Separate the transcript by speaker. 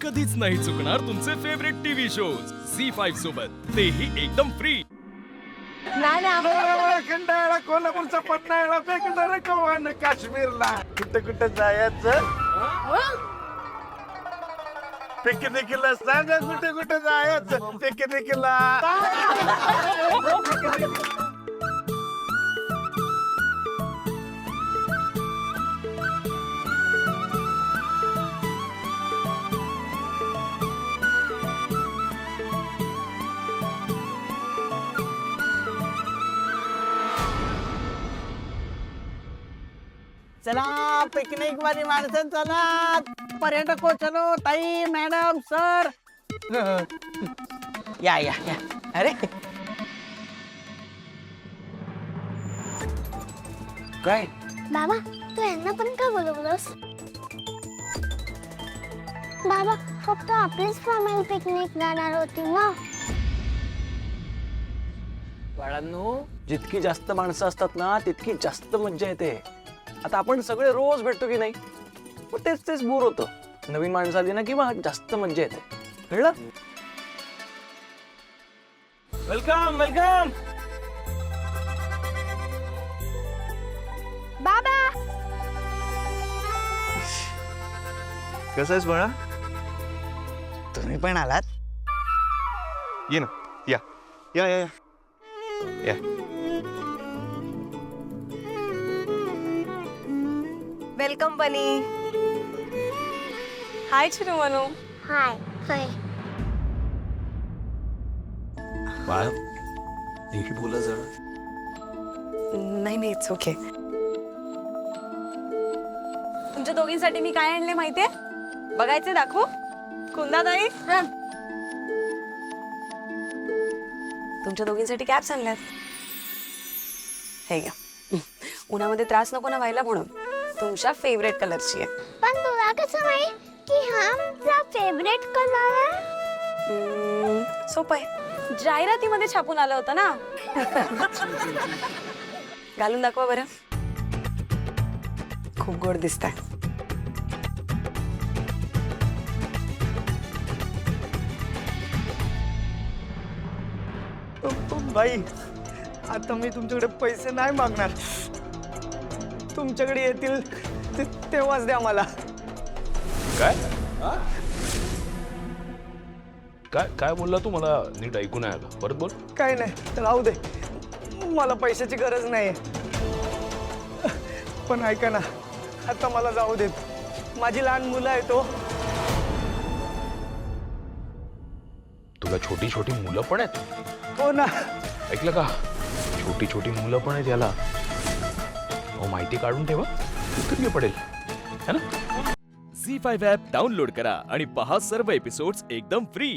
Speaker 1: कधीच नाही चुकणार तुमचे फेवरेट टीव्ही शोज झी5 सोबत, तेही एकदम फ्री।
Speaker 2: खंडाळा कोल्हापूरचा पन्हाळा फेकणार कवान काश्मीरला कुठं कुठं जायचं पिकनिकला सांगा कुठे कुठे जायचं पिकनिकला
Speaker 3: चला पिकनिक वाली माणसं चला, पर्यटक हो चलो, ताई मॅडम सर या या या। अरे काय
Speaker 4: बाबा तू यांना पण का बोलवलंस? बाबा फक्त आपलीच फॅमिली पिकनिक जाणार होती ना।
Speaker 5: बाळांनो, जितकी जास्त माणसं असतात ना तितकी जास्त मज्जा येते। आता आपण सगळे रोज भेटतो की नाही, मग तेच तेच बोर होतं। नवीन माणसं आली ना किंवा जास्त मज्जा येते, कळलं? Welcome welcome.
Speaker 4: बाबा
Speaker 2: कसं आहेस बाळा?
Speaker 3: तुम्ही पण आलात?
Speaker 2: ये ना या या या या
Speaker 6: वेलकम बनी। हाय चिरू मनू।
Speaker 4: हाय हाय
Speaker 5: बाळ नीट बोला जरा।
Speaker 6: नाही नाही इट्स ओके। तुमच्या दोघींसाठी मी काय आणले माहितीये? बघायचे, दाखवू? कुंदाताई तुमच्या दोघींसाठी कॅप्स आणल्यात, हे घ्या। उन्हामध्ये त्रास नको ना व्हायला म्हणून, तुमच्या फेवरेट कलरची आहे।
Speaker 4: पण तुला कसं माहित की हा आमचा फेवरेट कलर आहे?
Speaker 6: सोपं आहे, जाहिरातीमध्ये छापून आलं होतं ना। घालून दाखवा बरं, खूप गोड दिसताय।
Speaker 3: बाई आता मी तुमच्याकडे पैसे नाही मागणार, तुमच्याकडे येतील तेव्हाच द्या मला।
Speaker 7: काय काय काय बोलला तू? मला नीट ऐकू नाही आलं, परत बोल।
Speaker 3: काय नाही राहू दे, मला पैशाची गरज नाही। पण ऐका ना, आता मला जाऊ देत, माझी लहान मुलं आहेत तो।
Speaker 7: तुला छोटी छोटी मुलं पण आहेत?
Speaker 3: हो ना।
Speaker 7: ऐकलं का, छोटी छोटी मुलं पण आहेत याला। हो, माहिती काढून ठेवा, उपयोगी पडेल, है ना?
Speaker 1: झी5 ॲप डाउनलोड करा आणि पहा सर्व एपिसोड्स एकदम फ्री।